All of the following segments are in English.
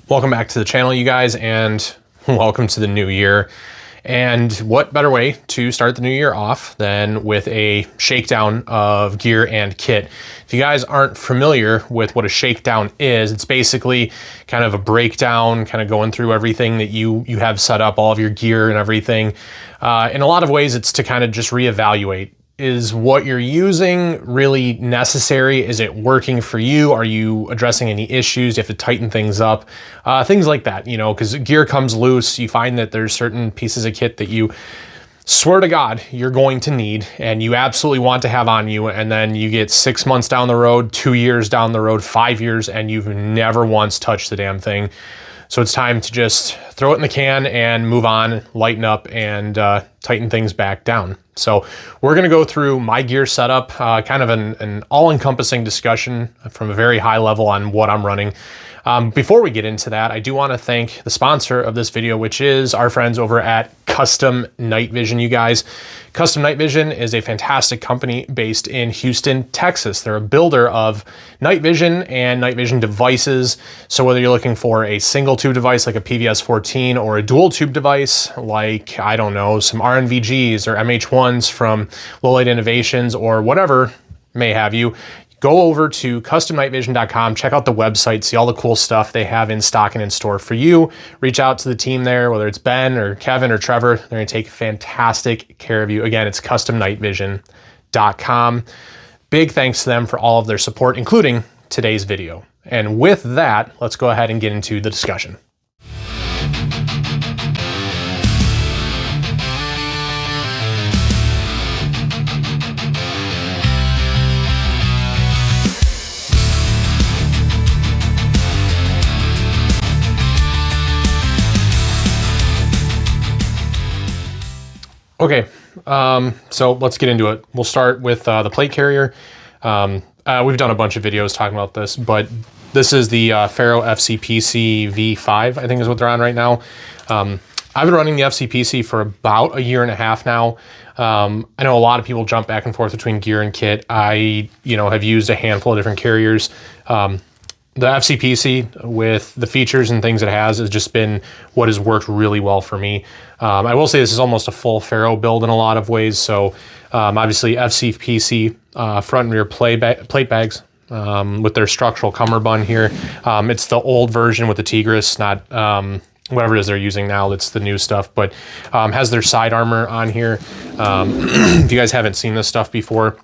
Welcome back to the channel, you guys, and welcome to the new year. And what better way to start the new year off than with a shakedown of gear and kit. If you guys aren't familiar with what a shakedown is, it's basically kind of a breakdown, kind of going through everything that you have set up, all of your gear and everything. In a lot of ways, it's to kind of just reevaluate. Is what you're using really necessary? Is it working for you? Are you addressing any issues? Do you have to tighten things up? Things like that, you know, because gear comes loose. You find that there's certain pieces of kit that you swear to God you're going to need and you absolutely want to have on you, and then you get 6 months down the road, 2 years down the road, 5 years, and you've never once touched the damn thing. So it's time to just throw it in the can and move on, lighten up, and tighten things back down. So we're going to go through my gear setup, kind of an all-encompassing discussion from a very high level on what I'm running. Before we get into that, I do want to thank the sponsor of this video, which is our friends over at Custom Night Vision, you guys. Custom Night Vision is a fantastic company based in Houston, Texas. They're a builder of night vision and night vision devices. So whether you're looking for a single tube device like a PVS-14 or a dual tube device like, I don't know, some RNVGs or MH1s from Low Light Innovations or whatever may have you, go over to customnightvision.com, check out the website, see all the cool stuff they have in stock and in store for you. Reach out to the team there, whether it's Ben or Kevin or Trevor. They're going to take fantastic care of you. Again, it's customnightvision.com. Big thanks to them for all of their support, including today's video. And with that, let's go ahead and get into the discussion. Okay, so let's get into it. We'll start with the plate carrier. We've done a bunch of videos talking about this, but this is the Ferro FCPC V5, I think is what they're on right now. I've been running the FCPC for about 1.5 years now. I know a lot of people jump back and forth between gear and kit. I, have used a handful of different carriers. The FCPC, with the features and things it has just been what has worked really well for me. I will say this is almost a full Ferro build in a lot of ways. So obviously FCPC front and rear plate bags with their structural cummerbund here. It's the old version with the Tigris, not whatever it is they're using now. That's the new stuff, but has their side armor on here. If you guys haven't seen this stuff before,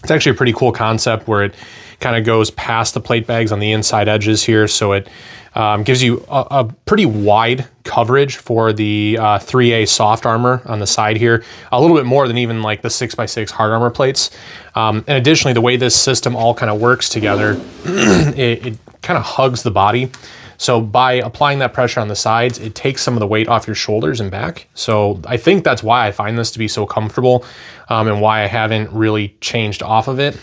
it's actually a pretty cool concept where it kind of goes past the plate bags on the inside edges here. So it gives you a pretty wide coverage for the 3A soft armor on the side here, a little bit more than even like the 6x6 hard armor plates. And additionally, the way this system all kind of works together, it kind of hugs the body. So by applying that pressure on the sides, it takes some of the weight off your shoulders and back. So I think that's why I find this to be so comfortable and why I haven't really changed off of it.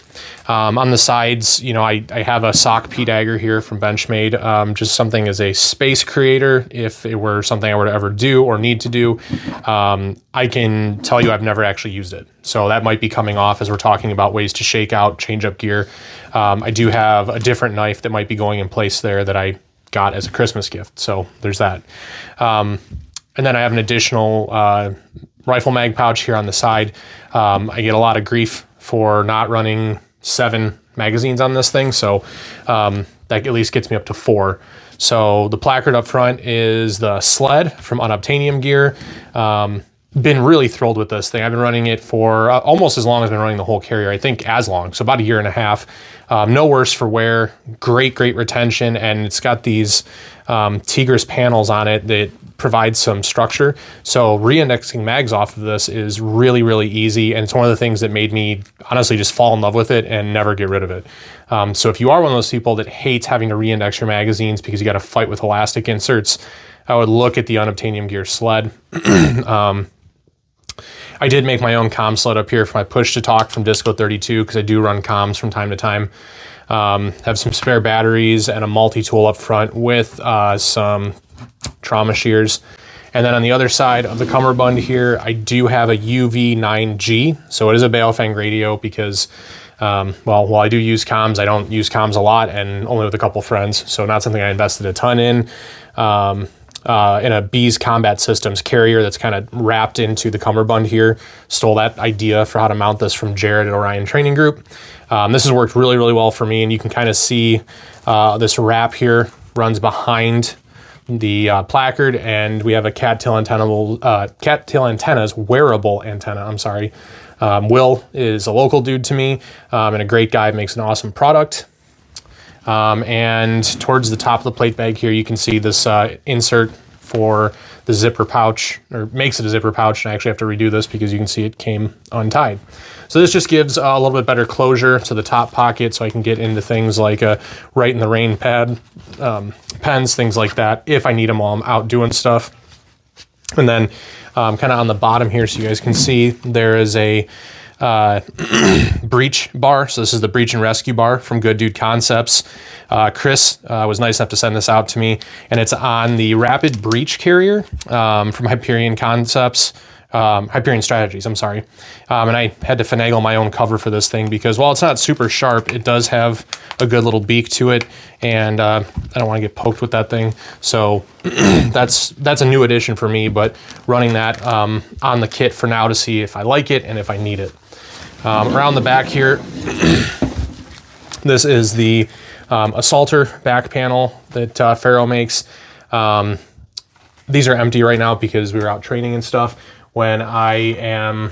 On the sides, I have a sock P-dagger here from Benchmade, just something as a space creator if it were something I were to ever do or need to do. I can tell you I've never actually used it. So that might be coming off as we're talking about ways to shake out, change up gear. I do have a different knife that might be going in place there that I got as a Christmas gift. So there's that. And then I have an additional rifle mag pouch here on the side. I get a lot of grief for not running 7 magazines on this thing. So that at least gets me up to 4. So the placard up front is the sled from Unobtainium Gear. Been really thrilled with this thing. I've been running it for almost as long as I've been running the whole carrier. I think as long, so about 1.5 years. No worse for wear, great retention, and it's got these Tigris panels on it that provide some structure. So re-indexing mags off of this is really easy, and it's one of the things that made me honestly just fall in love with it and never get rid of it. So if you are one of those people that hates having to re-index your magazines because you got to fight with elastic inserts, I would look at the Unobtainium Gear sled. I did make my own comm sled up here for my push to talk from Disco 32 because I do run comms from time to time. Have some spare batteries and a multi-tool up front with some trauma shears. And then on the other side of the cummerbund here, I do have a UV9G. So it is a Baofeng radio because Well, while I do use comms, I don't use comms a lot and only with a couple friends. So not something I invested a ton in. In a Bees Combat Systems carrier that's kind of wrapped into the cummerbund here. Stole that idea for how to mount this from Jared at Orion Training Group. This has worked really, really well for me, and you can kind of see this wrap here runs behind the placard, and we have a cattail antenna's wearable antenna, I'm sorry. Will is a local dude to me, and a great guy, makes an awesome product. And towards the top of the plate bag here, you can see this insert for the zipper pouch, or makes it a zipper pouch, and I actually have to redo this because you can see it came untied. So this just gives a little bit better closure to the top pocket, so I can get into things like a Right in the Rain pad, pens, things like that, if I need them while I'm out doing stuff. And then kind of on the bottom here, so you guys can see, there is a breach bar. So this is the breach and rescue bar from Good Dude Concepts. Chris was nice enough to send this out to me, and it's on the Rapid Breach Carrier from Hyperion Strategies, I'm sorry. And I had to finagle my own cover for this thing because while it's not super sharp, it does have a good little beak to it, and I don't want to get poked with that thing. So that's a new addition for me, but running that on the kit for now to see if I like it and if I need it. Around the back here, this is the assaulter back panel that Ferro makes. These are empty right now because we were out training and stuff. When I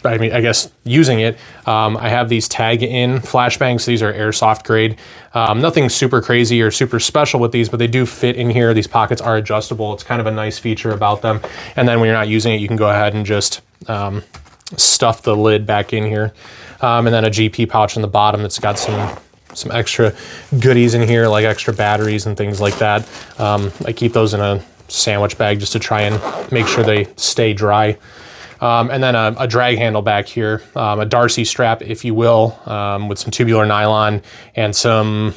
guess using it, I have these tag-in flashbangs. These are airsoft grade. Nothing super crazy or super special with these, but they do fit in here. These pockets are adjustable. It's kind of a nice feature about them. And then when you're not using it, you can go ahead and just stuff the lid back in here. And then a GP pouch on the bottom that's got some extra goodies in here, like extra batteries and things like that. I keep those in a sandwich bag just to try and make sure they stay dry. And then a drag handle back here, a Darcy strap, if you will, with some tubular nylon and some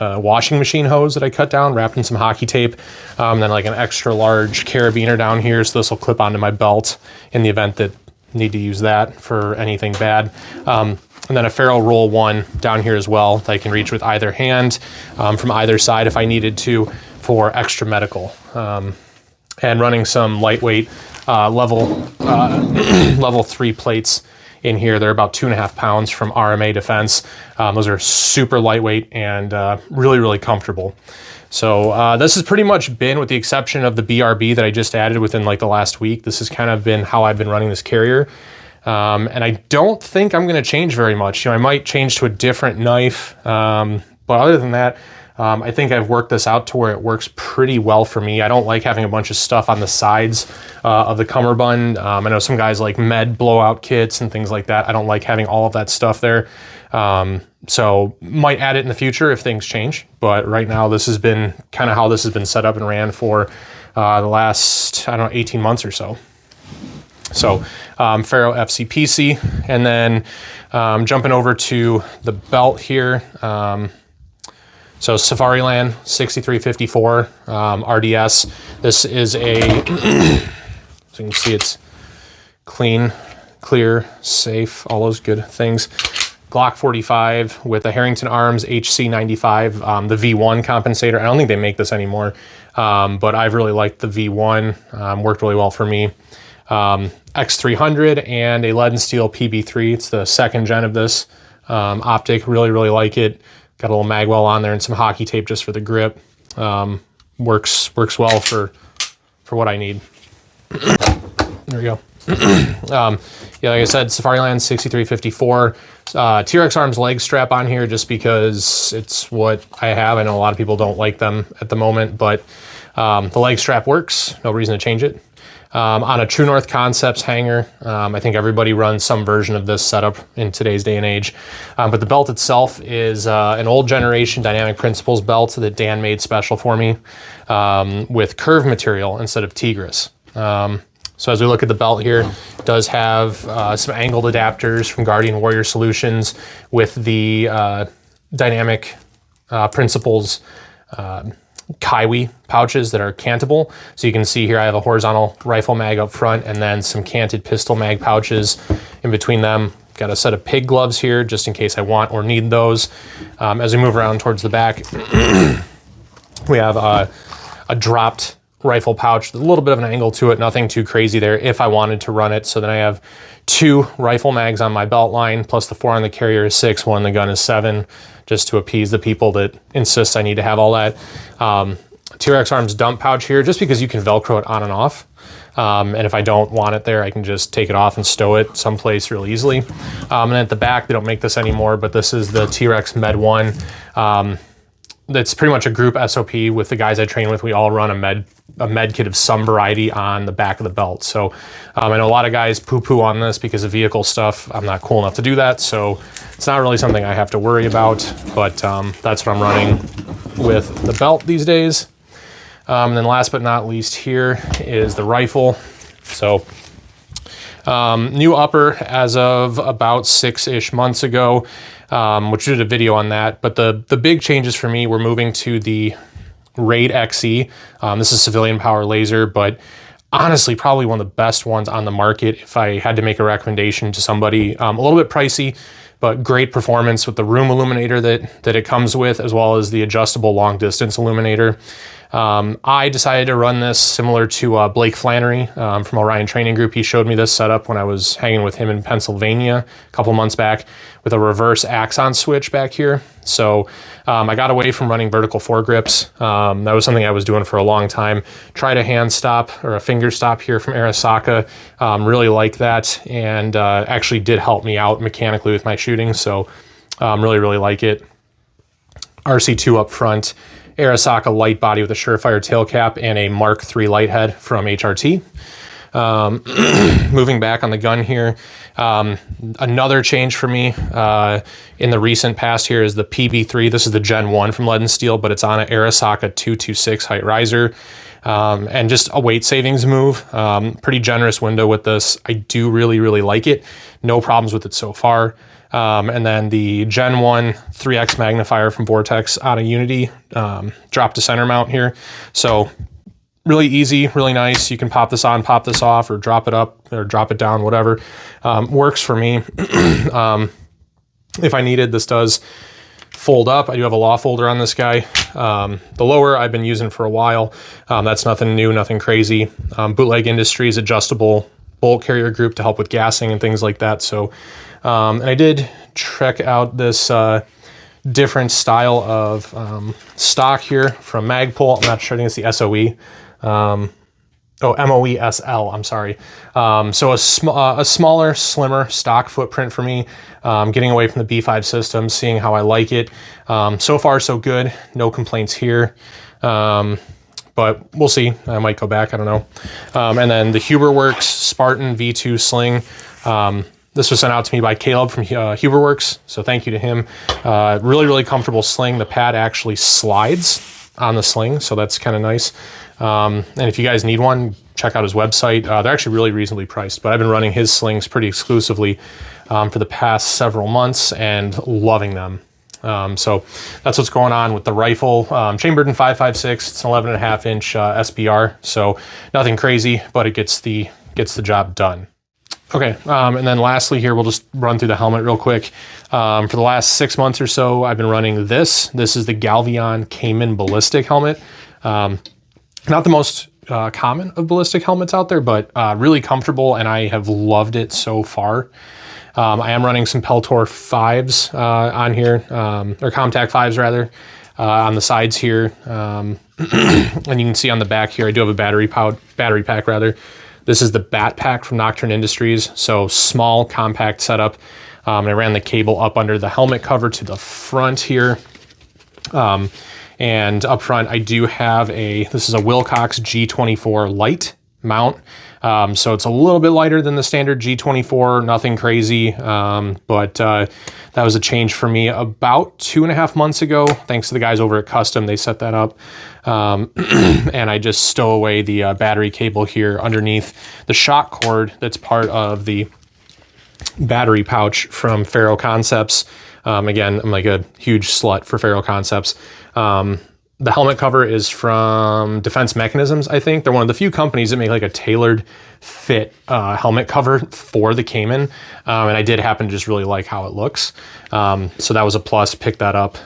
washing machine hose that I cut down, wrapped in some hockey tape. And then like an extra large carabiner down here, so this will clip onto my belt in the event that need to use that for anything bad. And then a Ferro Roll 1 down here as well that I can reach with either hand from either side if I needed to for extra medical. And running some lightweight level 3 plates in here. They're about 2.5 pounds from RMA Defense. Those are super lightweight and really, really comfortable. So this has pretty much been, with the exception of the BRB that I just added within like the last week, this has kind of been how I've been running this carrier. And I don't think I'm going to change very much. You know, I might change to a different knife, but other than that, I think I've worked this out to where it works pretty well for me. I don't like having a bunch of stuff on the sides of the cummerbund. I know some guys like med blowout kits and things like that. I don't like having all of that stuff there. So might add it in the future if things change. But right now, this has been kind of how this has been set up and ran for the last, 18 months or so. So Ferro FCPC, and then jumping over to the belt here. So Safariland 6354 RDS. This is a, so you can see it's clean, clear, safe, all those good things. Glock 45 with a Harrington Arms HC95, the V1 compensator. I don't think they make this anymore, but I've really liked the V1. Worked really well for me. X300 and a lead and steel PB3. It's the second gen of this optic. Really, really like it. Got a little magwell on there and some hockey tape just for the grip. Works well for what I need. There we go. Yeah, like I said, Safariland 6354. T-Rex Arms leg strap on here just because it's what I have. I know a lot of people don't like them at the moment, but the leg strap works. No reason to change it. On a True North Concepts hanger, I think everybody runs some version of this setup in today's day and age. But the belt itself is an old generation Dynamic Principles belt that Dan made special for me with curved material instead of Tigris. So as we look at the belt here, it does have some angled adapters from Guardian Warrior Solutions with the Dynamic Principles Kaiwi pouches that are cantable. So you can see here I have a horizontal rifle mag up front and then some canted pistol mag pouches in between them. Got a set of pig gloves here just in case I want or need those. As we move around towards the back, we have a dropped rifle pouch, a little bit of an angle to it, nothing too crazy there if I wanted to run it. So then I have 2 rifle mags on my belt line, plus the 4 on the carrier is 6, 1 on the gun is 7, just to appease the people that insist I need to have all that. T-Rex Arms dump pouch here, just because you can Velcro it on and off. And if I don't want it there, I can just take it off and stow it someplace real easily. And at the back, they don't make this anymore, but this is the T-Rex Med 1. That's pretty much a group SOP with the guys I train with. We all run a med kit of some variety on the back of the belt. So I know a lot of guys poo-poo on this because of vehicle stuff. I'm not cool enough to do that, so it's not really something I have to worry about, but that's what I'm running with the belt these days. And then last but not least here is the rifle. So new upper as of about 6-ish months ago, which did a video on that. But the big changes for me were moving to the Raid XE. This is civilian power laser, but honestly, probably one of the best ones on the market if I had to make a recommendation to somebody. A little bit pricey, but great performance with the room illuminator that it comes with, as well as the adjustable long distance illuminator. I decided to run this similar to Blake Flannery from Orion Training Group. He showed me this setup when I was hanging with him in Pennsylvania a couple months back with a reverse axon switch back here. So I got away from running vertical foregrips. That was something I was doing for a long time. Tried a hand stop or a finger stop here from Arasaka. Really like that, and actually did help me out mechanically with my shooting. So really like it. RC2 up front. Arasaka light body with a Surefire tail cap and a Mark III light head from HRT. Moving back on the gun here, another change for me in the recent past here is the PB3. This is the Gen 1 from Lead and Steel, but it's on an Arasaka 226 height riser. And just a weight savings move. Pretty generous window with this. I do really like it. No problems with it so far. And then the Gen 1 3X magnifier from Vortex out of Unity, drop to center mount here. So really easy, really nice. You can pop this on, pop this off, or drop it up or drop it down, whatever. Works for me. If I needed, this does fold up. I do have a law folder on this guy. The lower I've been using for a while. That's nothing new, nothing crazy. Bootleg Industries adjustable bolt carrier group to help with gassing and things like that. So, and I did check out this different style of stock here from Magpul. I'm not sure, I think it's the SOE. MOESL, I'm sorry. So a smaller, slimmer stock footprint for me, getting away from the B5 system, seeing how I like it. So far, so good. No complaints here. But we'll see. I might go back, I don't know. And then the Huberworks Spartan V2 sling. This was sent out to me by Caleb from Huberworks, so thank you to him. Really comfortable sling. The pad actually slides on the sling, so that's kind of nice. And if you guys need one, check out his website. They're actually really reasonably priced, but I've been running his slings pretty exclusively for the past several months and loving them. So that's what's going on with the rifle. Chambered in 5.56, it's an 11.5 inch SBR, so nothing crazy, but it gets the job done. Okay, and then lastly here, we'll just run through the helmet real quick. For the last 6 months or so, I've been running this. This is the Galvion Caiman ballistic helmet. Not the most common of ballistic helmets out there, but really comfortable, and I have loved it so far. I am running some Peltor 5s on here, or Comtac 5s rather, on the sides here. And you can see on the back here, I do have a battery pack rather. This is the Bat Pack from Nocturne Industries, so small, compact setup. And I ran the cable up under the helmet cover to the front here. And up front, I do have this is a Wilcox G24 light mount. So it's a little bit lighter than the standard G24, nothing crazy. But that was a change for me about 2.5 months ago. Thanks to the guys over at Custom, they set that up. And I just stow away the battery cable here underneath the shock cord that's part of the battery pouch from Ferro Concepts. Again, I'm like a huge slut for Ferro Concepts. The helmet cover is from Defense Mechanisms, I think. They're one of the few companies that make like a tailored fit helmet cover for the Caiman. And I did happen to just really like how it looks. So that was a plus, picked that up.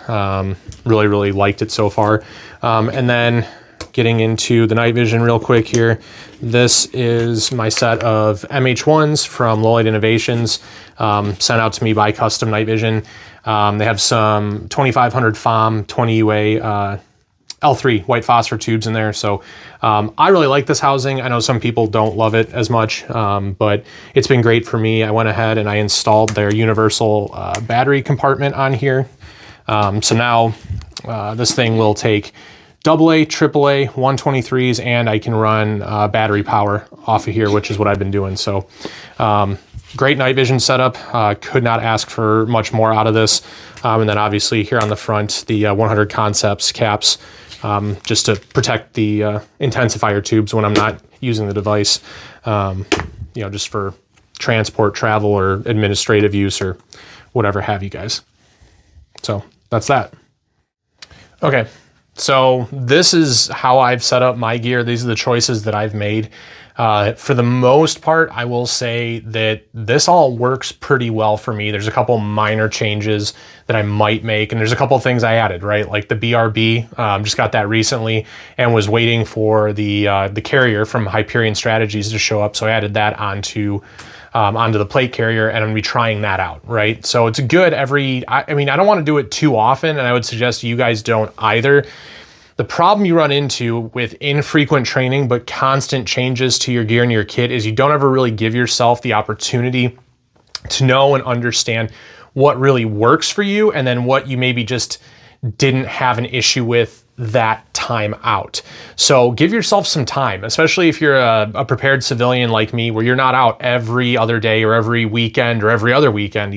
Really, really liked it so far. And then getting into the night vision real quick here. This is my set of MH1s from Lowlight Innovations, sent out to me by Custom Night Vision. They have some 2500 FOM, 20 UA, L3 white phosphor tubes in there. So I really like this housing. I know some people don't love it as much, but it's been great for me. I went ahead and I installed their universal battery compartment on here. So now this thing will take AA, AAA, 123s, and I can run battery power off of here, which is what I've been doing. So great night vision setup. Could not ask for much more out of this. And then obviously here on the front, the 100 Concepts caps, just to protect the intensifier tubes when I'm not using the device, you know, just for transport, travel, or administrative use, or whatever have you guys. So that's that. Okay. So this is how I've set up my gear. These are the choices that I've made. For the most part, I will say that this all works pretty well for me. There's a couple minor changes that I might make, and there's a couple of things I added, right? Like the BRB, just got that recently and was waiting for the carrier from Hyperion Strategies to show up. So I added that onto the plate carrier, and I'm gonna be trying that out, right? So it's good I mean, I don't wanna do it too often, and I would suggest you guys don't either. The problem you run into with infrequent training but constant changes to your gear and your kit is you don't ever really give yourself the opportunity to know and understand what really works for you, and then what you maybe just didn't have an issue with that time out. So give yourself some time, especially if you're a prepared civilian like me, where you're not out every other day or every weekend or every other weekend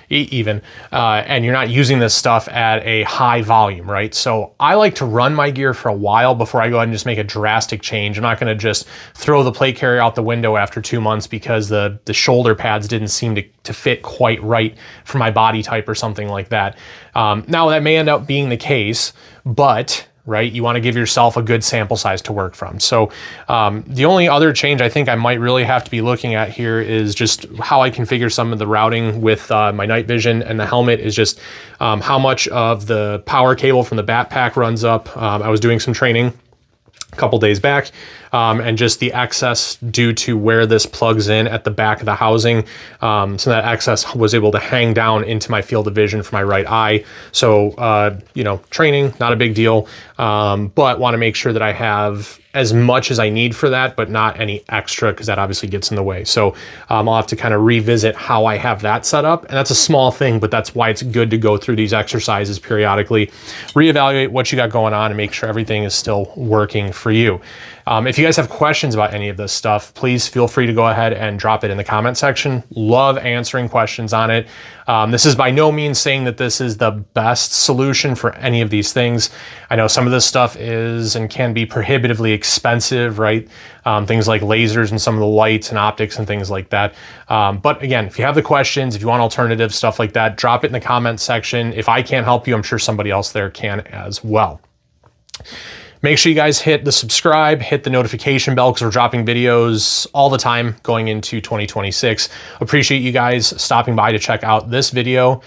even, and you're not using this stuff at a high volume, right? So I like to run my gear for a while before I go ahead and just make a drastic change. I'm not going to just throw the plate carrier out the window after 2 months because the shoulder pads didn't seem to fit quite right for my body type or something like that. Now that may end up being the case, but right, you want to give yourself a good sample size to work from. So the only other change I think I might really have to be looking at here is just how I configure some of the routing with my night vision and the helmet, is just how much of the power cable from the backpack runs up. I was doing some training a couple days back, and just the excess due to where this plugs in at the back of the housing. So that excess was able to hang down into my field of vision for my right eye. So, you know, training, not a big deal, but want to make sure that I have as much as I need for that, but not any extra, because that obviously gets in the way. So I'll have to kind of revisit how I have that set up. And that's a small thing, but that's why it's good to go through these exercises periodically, reevaluate what you got going on, and make sure everything is still working for you. If you guys have questions about any of this stuff, please feel free to go ahead and drop it in the comment section. Love answering questions on it. This is by no means saying that this is the best solution for any of these things. I know some of this stuff is and can be prohibitively expensive, right? Things like lasers and some of the lights and optics and things like that. But again, if you have the questions, if you want alternative stuff like that, drop it in the comment section. If I can't help you, I'm sure somebody else there can as well. Make sure you guys hit the subscribe, hit the notification bell, because we're dropping videos all the time going into 2026. Appreciate you guys stopping by to check out this video,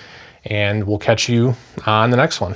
and we'll catch you on the next one.